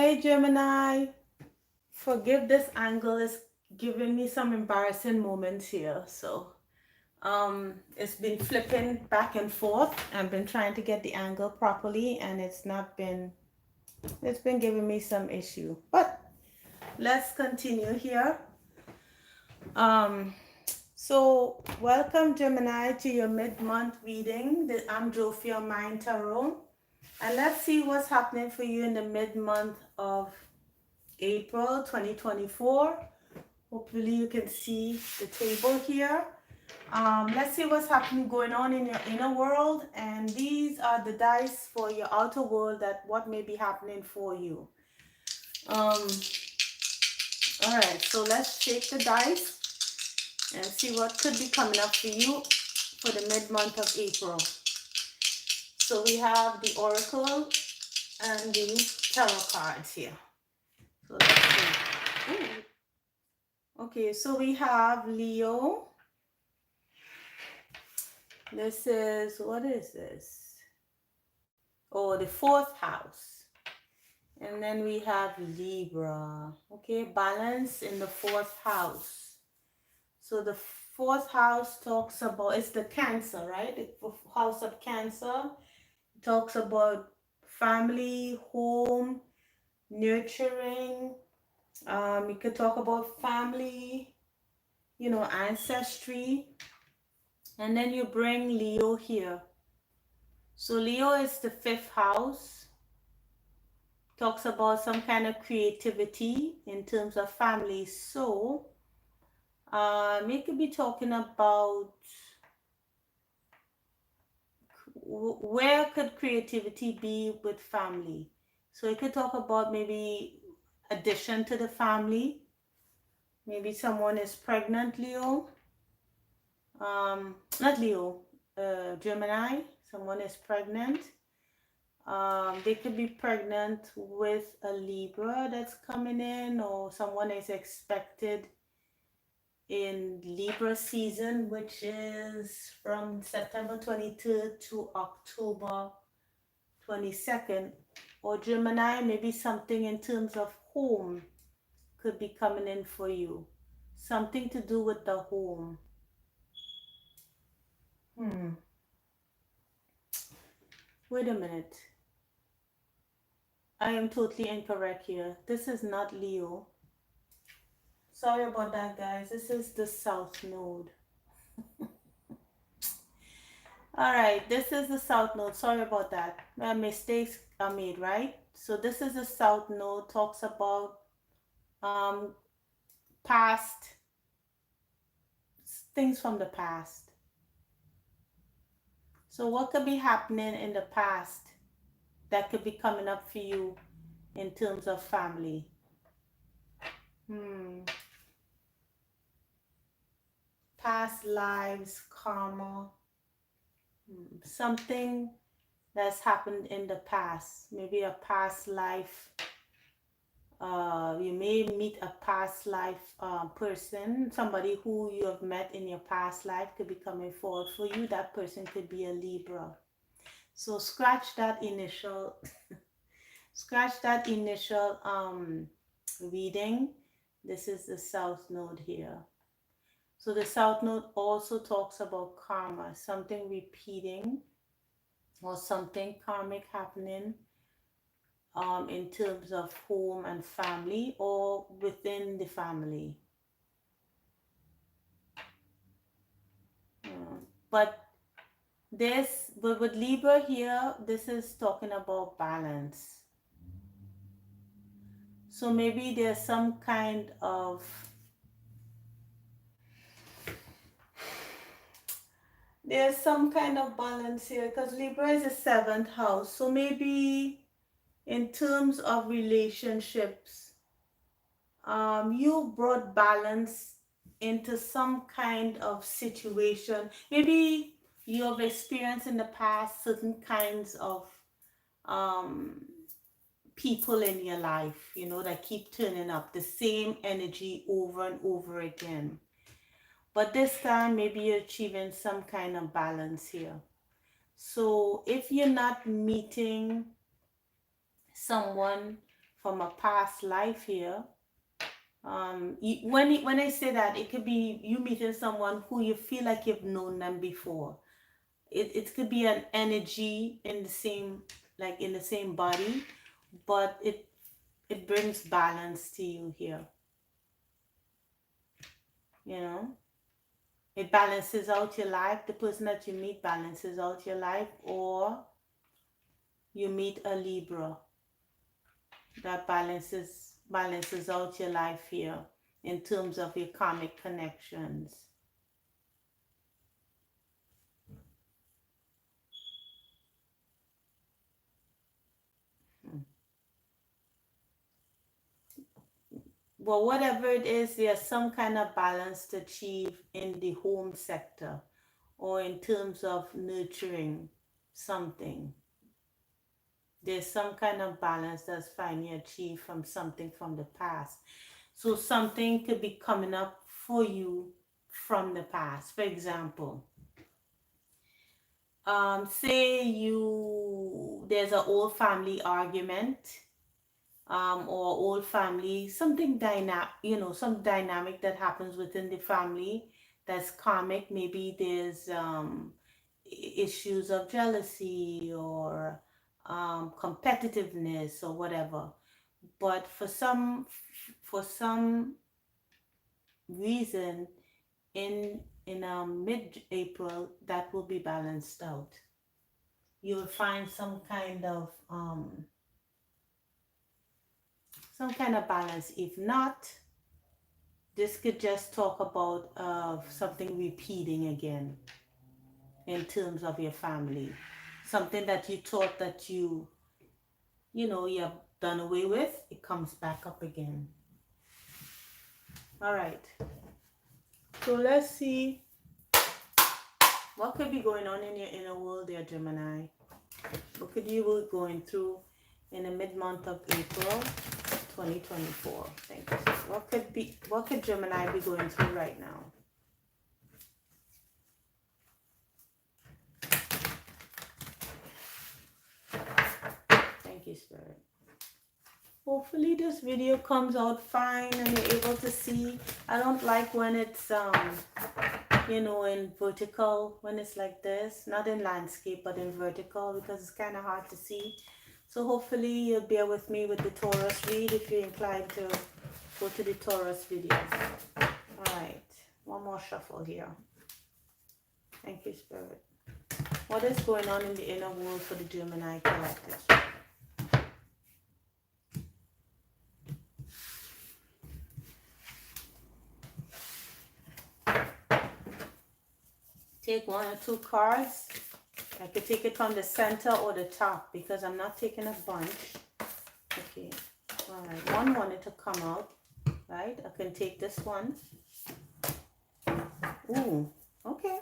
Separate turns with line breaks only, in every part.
Hey Gemini, forgive this angle is giving me some embarrassing moments here. It's been flipping back and forth. I've been trying to get the angle properly and it's been giving me some issue. But let's continue here. Um welcome Gemini to your mid-month reading. I'm Jophia Mind Tarot. And let's see what's happening for you in the mid-month of April 2024. Hopefully you can see the table here. Let's see what's happening going on in your inner world, and these are the dice for your outer world, that what may be happening for you. All right, so let's shake the dice and see what could be coming up for you for the mid-month of April. So we have the Oracle and the Tarot cards here. So let's see. Ooh. Okay, so we have Leo. This is, what is this? Oh, the fourth house. And then we have Libra. Okay, balance in the fourth house. So the fourth house talks about, it's the Cancer, right? The house of Cancer. It talks about family, home, nurturing. You could talk about family, ancestry. And then you bring Leo here. So Leo is the fifth house. Talks about some kind of creativity in terms of family. So we could be talking about where could creativity be with family. So it could talk about maybe addition to the family. Maybe someone is pregnant, Leo. Not Leo, Gemini. Someone is pregnant. They could be pregnant with a Libra that's coming in, or someone is expected in Libra season, which is from September 23rd to October 22nd. Or Gemini, maybe something in terms of home could be coming in for you. Something to do with the home. Wait a minute. I am totally incorrect here. This is not Leo. Sorry about that, guys. This is the South Node. All right, this is the South Node. Sorry about that. Mistakes are made, right? So this is the South Node. Talks about past things from the past. So what could be happening in the past that could be coming up for you in terms of family? Past lives, karma, something that's happened in the past, maybe a past life. You may meet a past life person, somebody who you have met in your past life could be coming forward for you. That person could be a Libra. So scratch that initial reading. This is the South Node here. So the South Node also talks about karma, something repeating or something karmic happening in terms of home and family or within the family. But with Libra here, this is talking about balance. So maybe there's some kind of balance here, because Libra is the seventh house. So maybe in terms of relationships, you brought balance into some kind of situation. Maybe you have experienced in the past certain kinds of people in your life, that keep turning up the same energy over and over again. But this time, maybe you're achieving some kind of balance here. So if you're not meeting someone from a past life here. When I say that, it could be you meeting someone who you feel like you've known them before. It could be an energy in the same, like in the same body, but it brings balance to you here. You know, it balances out your life. The person that you meet balances out your life, or you meet a Libra that balances out your life here in terms of your karmic connections. Well, whatever it is, there's some kind of balance to achieve in the home sector or in terms of nurturing something. There's some kind of balance that's finally achieved from something from the past. So something could be coming up for you from the past. For example, say there's an old family argument, or old family, something dynamic, some dynamic that happens within the family that's karmic. Maybe there's issues of jealousy or competitiveness or whatever. But for some reason, in mid-April, that will be balanced out. You'll find some kind of balance. If not, this could just talk about something repeating again in terms of your family. Something that you thought that you have done away with, it comes back up again. All right. So let's see what could be going on in your inner world there, Gemini. What could you be going through in the mid-month of April 2024? Thank you. What could Gemini be going through right now? Thank you, Spirit. Hopefully this video comes out fine and you're able to see. I don't like when it's in vertical, when it's like this, not in landscape but in vertical, because it's kind of hard to see. So hopefully you'll bear with me with the Taurus read if you're inclined to go to the Taurus video. All right, one more shuffle here. Thank you, Spirit. What is going on in the inner world for the Gemini collective? Take one or two cards. I could take it from the center or the top because I'm not taking a bunch. Okay. All right. One wanted to come out. Right. I can take this one. Ooh. Okay.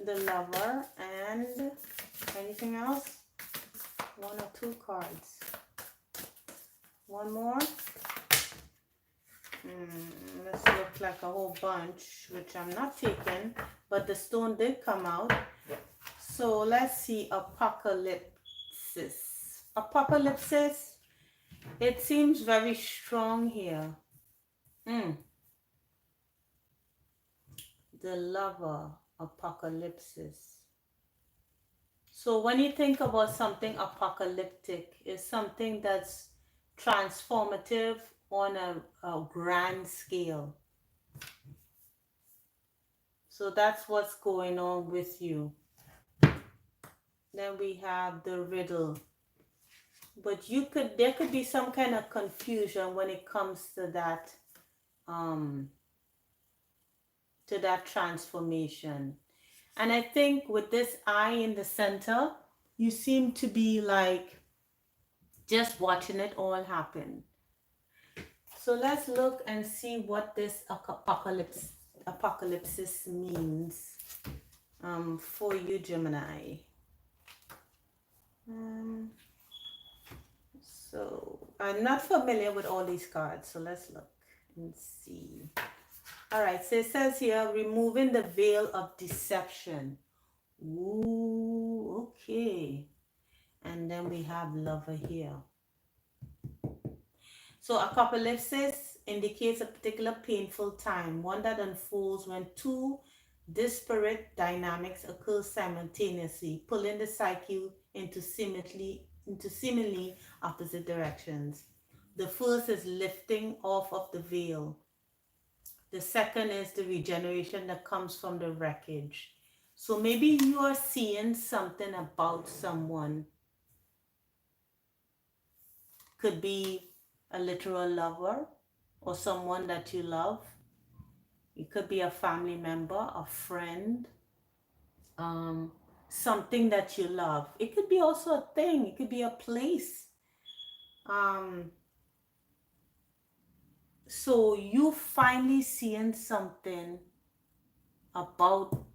The Lover and anything else? One or two cards. One more. This looks like a whole bunch, which I'm not taking, but the stone did come out. So let's see, apocalypsis. Apocalypsis, it seems very strong here. The Lover, apocalypsis. So when you think about something apocalyptic, it's something that's transformative on a grand scale. So that's what's going on with you. Then we have the Riddle. But there could be some kind of confusion when it comes to that transformation. And I think with this eye in the center, you seem to be like just watching it all happen. So let's look and see what this apocalypsis means for you, Gemini. So I'm not familiar with all these cards, so let's look and see. All right, so it says here, removing the veil of deception. Ooh, okay. And then we have Lover here. So apocalypsis indicates a particular painful time, one that unfolds when two disparate dynamics occur simultaneously, pulling the psyche into seemingly opposite directions. The first is lifting off of the veil. The second is the regeneration that comes from the wreckage. So maybe you are seeing something about someone. Could be a literal lover or someone that you love. It could be a family member, a friend, um, something that you love. It could be also a thing. It could be a place. Um, so you finally seeing something about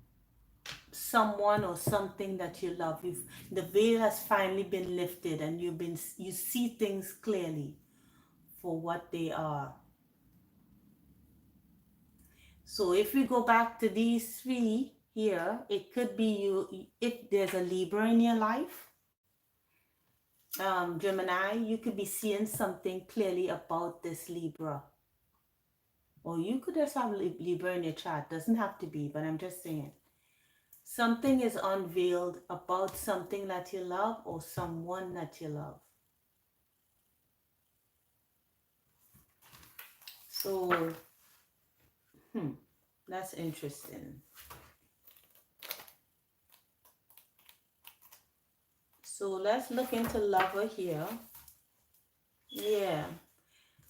someone or something that you love. The veil has finally been lifted, and you see things clearly for what they are. So if we go back to these three here, it could be you, if there's a Libra in your life, Gemini, you could be seeing something clearly about this Libra. Or you could just have Libra in your chart. Doesn't have to be, but I'm just saying. Something is unveiled about something that you love or someone that you love. So, that's interesting. So let's look into lover here. Yeah.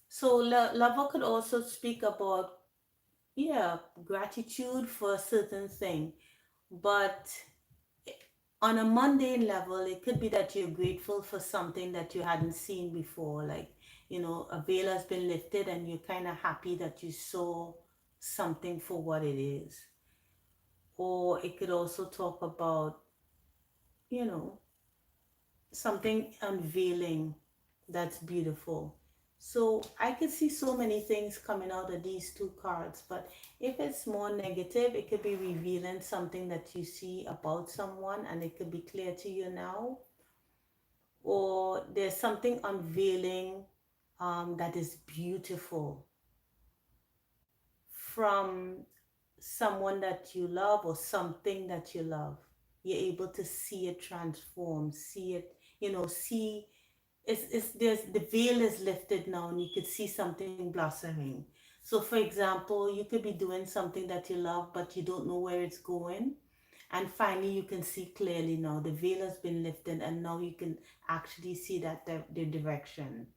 So lover could also speak about, yeah, gratitude for a certain thing. But on a mundane level, it could be that you're grateful for something that you hadn't seen before. Like, a veil has been lifted and you're kind of happy that you saw something for what it is. Or it could also talk about, you know, something unveiling that's beautiful. So I could see so many things coming out of these two cards, but if it's more negative, it could be revealing something that you see about someone and it could be clear to you now. Or there's something unveiling that is beautiful from someone that you love or something that you love. You're able to see it transform, see it, see it's there's the veil is lifted now and you could see something blossoming. So for example, you could be doing something that you love but you don't know where it's going, and finally you can see clearly now the veil has been lifted and now you can actually see that the direction.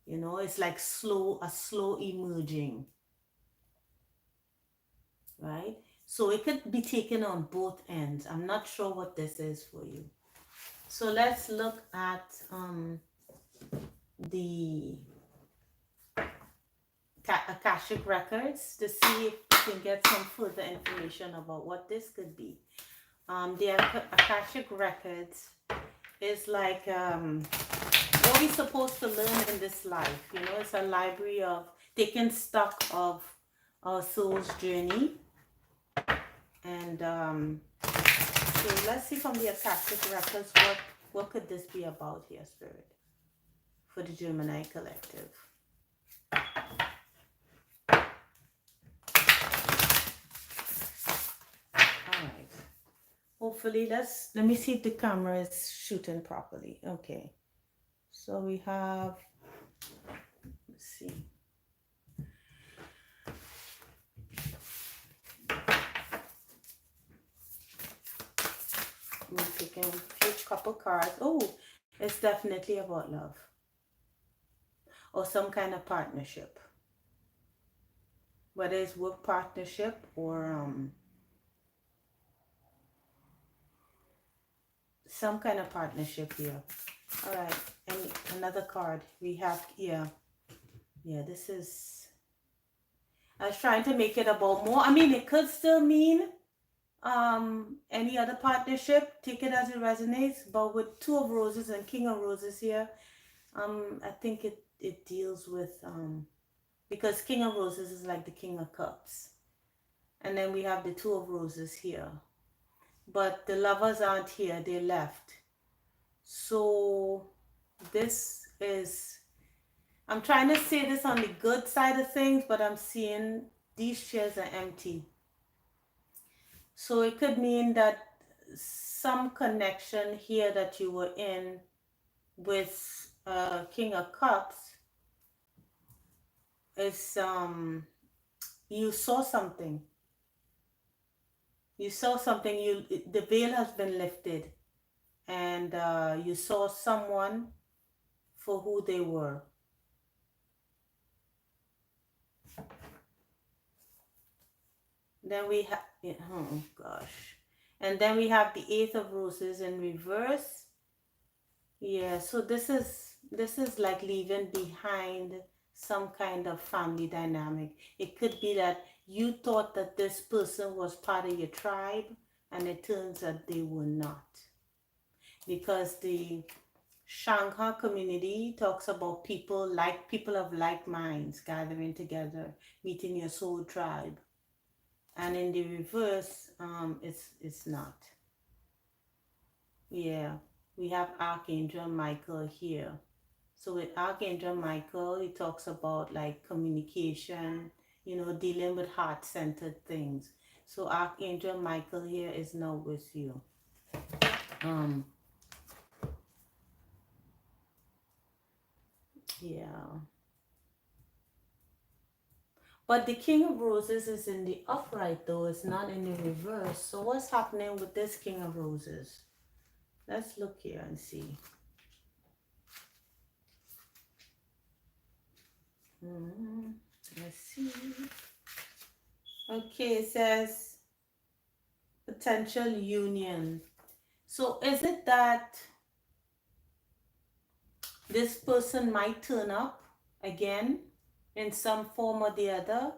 It's like a slow emerging, right? So it could be taken on both ends. I'm not sure what this is for you. So let's look at the Akashic records to see if we can get some further information about what this could be. The Akashic records is like what we're supposed to learn in this life. It's a library of taking stock of our soul's journey. And so let's see from the Akashic records what could this be about here, Spirit, for the Gemini collective. Hopefully, let me see if the camera is shooting properly. Okay. So we have, let's see. I'm picking a few couple cards. Oh, it's definitely about love. Or some kind of partnership. Whether it's work partnership or some kind of partnership here. All right, and another card we have here. Yeah, this is, I was trying to make it about more. I mean, it could still mean any other partnership. Take it as it resonates. But with Two of Roses and King of Roses here, I think it deals with because King of Roses is like the King of Cups, and then we have the Two of Roses here. But the lovers aren't here, they left. So this is I'm trying to say this on the good side of things, but I'm seeing these chairs are empty. So it could mean that some connection here that you were in with King of Cups is you saw something. You saw something. The veil has been lifted, and you saw someone for who they were. Then we have, oh gosh, and then we have the Eight of Roses in reverse. Yeah, so this is like leaving behind some kind of family dynamic. It could be that you thought that this person was part of your tribe, and it turns out they were not. Because the Shanghai community talks about people of like minds gathering together, meeting your soul tribe. And in the reverse, it's not. Yeah, we have Archangel Michael here. So with Archangel Michael, he talks about like communication, dealing with heart-centered things. So Archangel Michael here is now with you. Yeah. But the King of Roses is in the upright though, it's not in the reverse. So what's happening with this King of Roses? Let's look here and see. Let's see. Okay, it says potential union. So is it that this person might turn up again in some form or the other?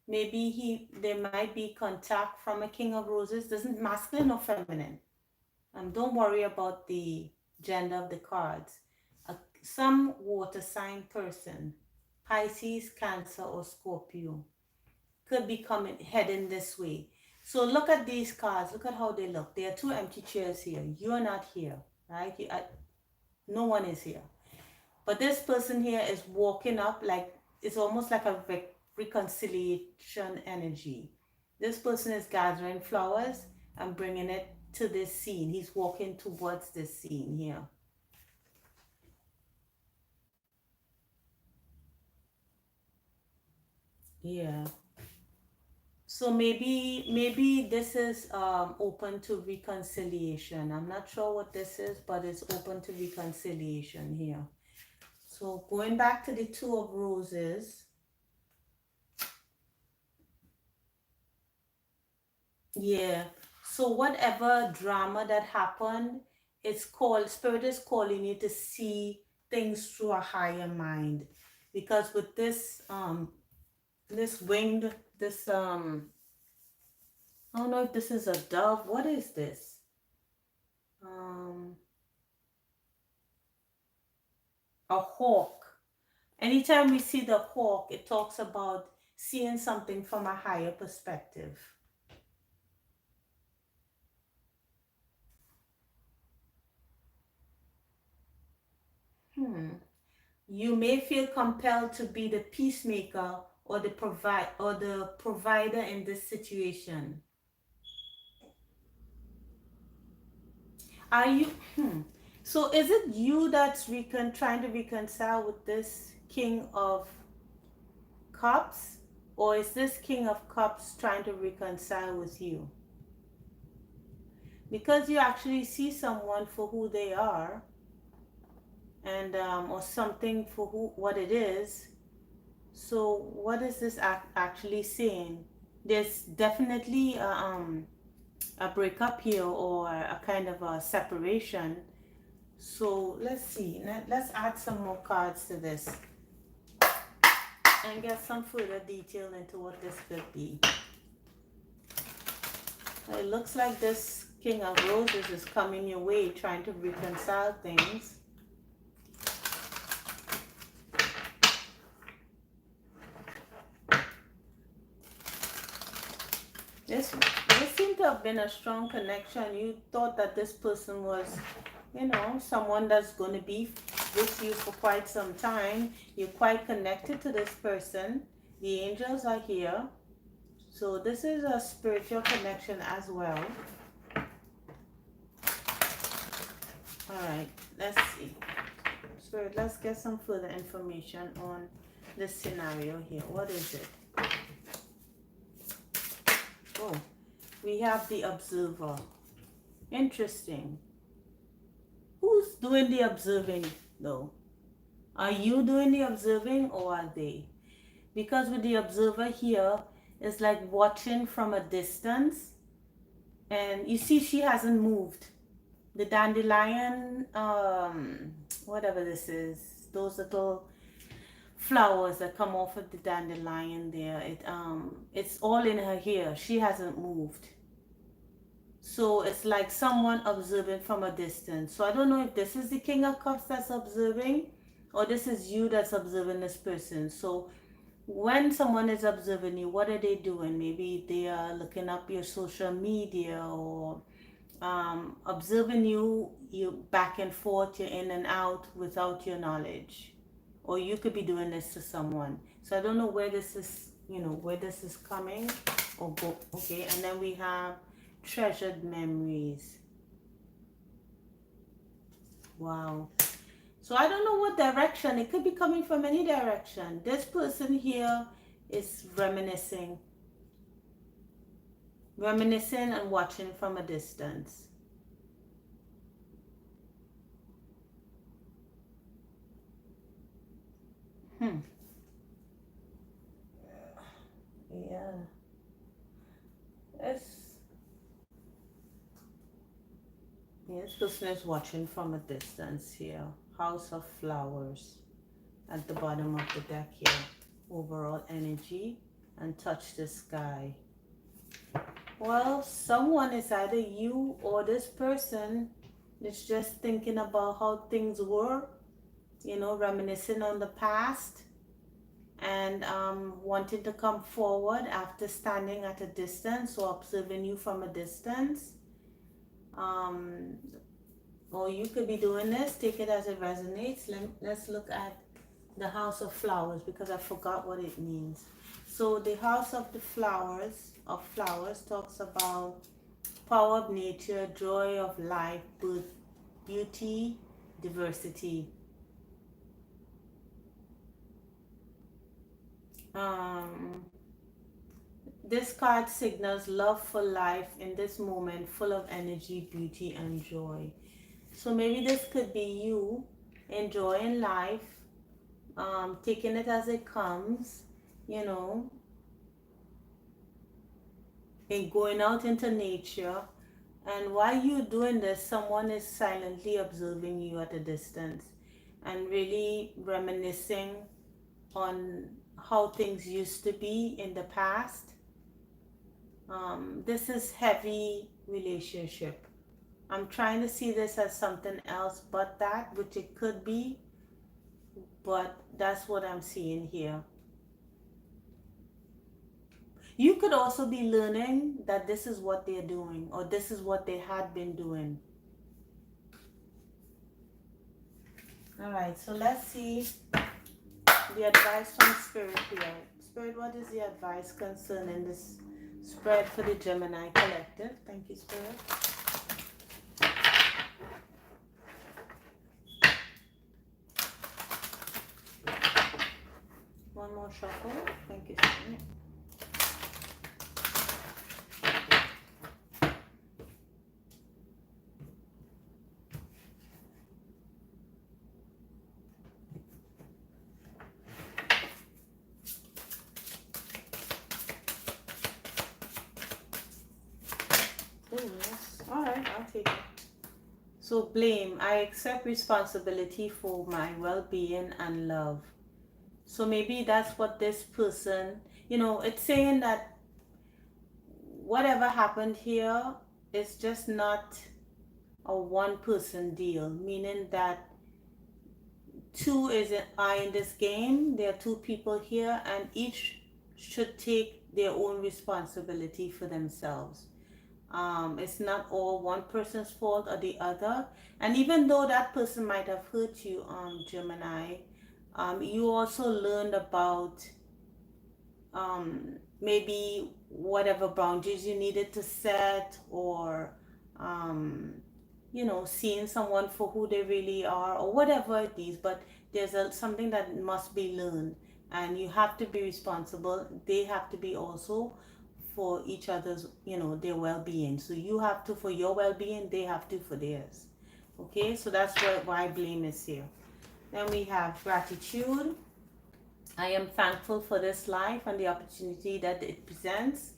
Maybe there might be contact from a King of Roses. Doesn't masculine or feminine. Don't worry about the gender of the cards. Some water sign person, Pisces, Cancer, or Scorpio, could be heading this way. So look at these cards. Look at how they look. There are two empty chairs here. You are not here, right? No one is here. But this person here is walking up like it's almost like a reconciliation energy. This person is gathering flowers and bringing it to this scene. He's walking towards this scene here. Yeah. So maybe this is open to reconciliation. I'm not sure what this is, but it's open to reconciliation here. So going back to the Two of Roses. Yeah. So whatever drama that happened, Spirit is calling you to see things through a higher mind. Because with this winged, I don't know if this is a dove. What is this? A hawk. Anytime we see the hawk, it talks about seeing something from a higher perspective. You may feel compelled to be the peacemaker or the provider in this situation. Are you So is it you that's trying to reconcile with this King of Cups, or is this King of Cups trying to reconcile with you? Because you actually see someone for who they are, and or something for what it is. So what is this actually saying? There's definitely a breakup here, or a kind of a separation. So let's see. Let's add some more cards to this and get some further detail into what this could be. It looks like this King of Roses is coming your way, trying to reconcile things. This seemed to have been a strong connection. You thought that this person was, someone that's going to be with you for quite some time. You're quite connected to this person. The angels are here. So this is a spiritual connection as well. All right, let's see. Spirit, let's get some further information on this scenario here. What is it? Oh, we have the observer. Interesting. Who's doing the observing though? Are you doing the observing or are they? Because with the observer here, it's like watching from a distance. And you see she hasn't moved. The dandelion, whatever this is, those little flowers that come off of the dandelion there, it's all in her here. She hasn't moved. So it's like someone observing from a distance. So I don't know if this is the King of Cups that's observing or this is you that's observing this person. So when someone is observing you, what are they doing? Maybe they are looking up your social media or observing you back and forth, you're in and out without your knowledge. Or you could be doing this to someone. So I don't know where this is, where this is coming or go. Okay, and then we have treasured memories. Wow. So I don't know what direction. It could be coming from any direction. This person here is reminiscing and watching from a distance. Yeah. This person is watching from a distance here. House of Flowers at the bottom of the deck here. Overall energy and touch the sky. Well, someone is either you or this person is just thinking about how things were, reminiscing on the past and wanting to come forward after standing at a distance or observing you from a distance. Or you could be doing this, take it as it resonates. Let's look at the House of Flowers because I forgot what it means. So the House of the Flowers talks about power of nature, joy of life, beauty, diversity. This card signals love for life in this moment, full of energy, beauty, and joy. So maybe this could be you enjoying life, taking it as it comes, and going out into nature. And while you're doing this, someone is silently observing you at a distance and really reminiscing on how things used to be in the past. This is heavy relationship. I'm trying to see this as something else but that, which it could be, but that's what I'm seeing here. You could also be learning that this is what they're doing or this is what they had been doing. All right, so let's see the advice from Spirit here. Spirit, what is the advice concerning this spread for the Gemini collective? Thank you, Spirit. One more shuffle. Thank you, Spirit. Oh, yes. All right, I'll take it. So blame. I accept responsibility for my well-being and love. So maybe that's what this person, it's saying that whatever happened here is just not a one-person deal, meaning that two are in this game. There are two people here and each should take their own responsibility for themselves. It's not all one person's fault or the other. And even though that person might have hurt you, Gemini, you also learned about maybe whatever boundaries you needed to set, or um, seeing someone for who they really are, or whatever it is. But there's something that must be learned, and you have to be responsible. They have to be also for each other's, their well-being. So you have to for your well-being, they have to for theirs. Okay, so that's why blame is here. Then we have gratitude. I am thankful for this life and the opportunity that it presents.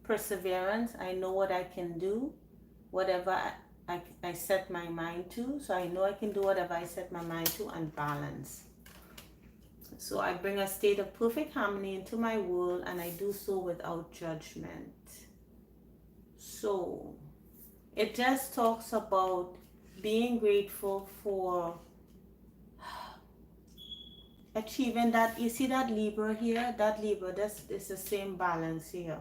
Perseverance. I know what I can do, whatever I set my mind to. So I know I can do whatever I set my mind to. And balance. So I bring a state of perfect harmony into my world, and I do so without judgment. So it just talks about being grateful for achieving that. You see that Libra here? That Libra, this is the same balance here.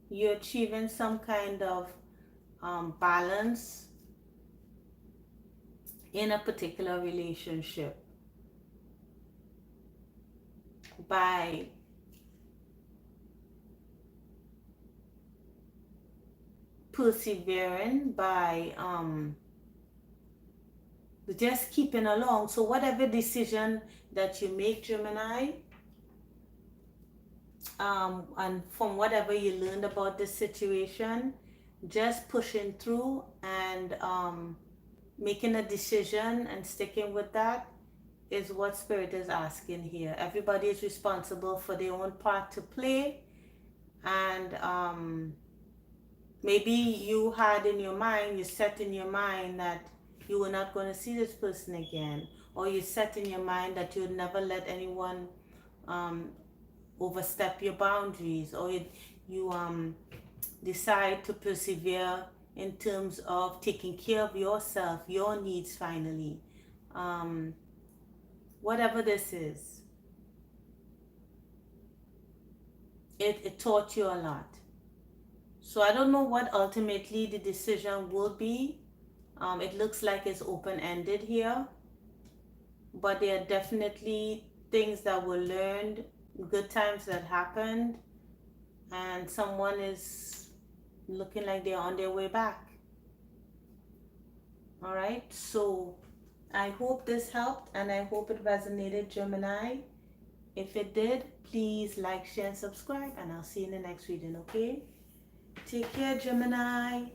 You're achieving some kind of balance in a particular relationship by persevering, by just keeping along. So whatever decision that you make, Gemini, and from whatever you learned about this situation, just pushing through and making a decision and sticking with that is what Spirit is asking here. Everybody is responsible for their own part to play, and maybe you had in your mind, you set in your mind that you were not going to see this person again, or you set in your mind that you would never let anyone overstep your boundaries, or you decide to persevere in terms of taking care of yourself, your needs finally. Whatever this is, it taught you a lot. So I don't know what ultimately the decision will be. It looks like it's open-ended here, but there are definitely things that were learned, good times that happened, and someone is looking like they're on their way back. All right, so I hope this helped, and I hope it resonated, Gemini. If it did, please like, share, and subscribe, and I'll see you in the next reading, okay? Take care, Gemini.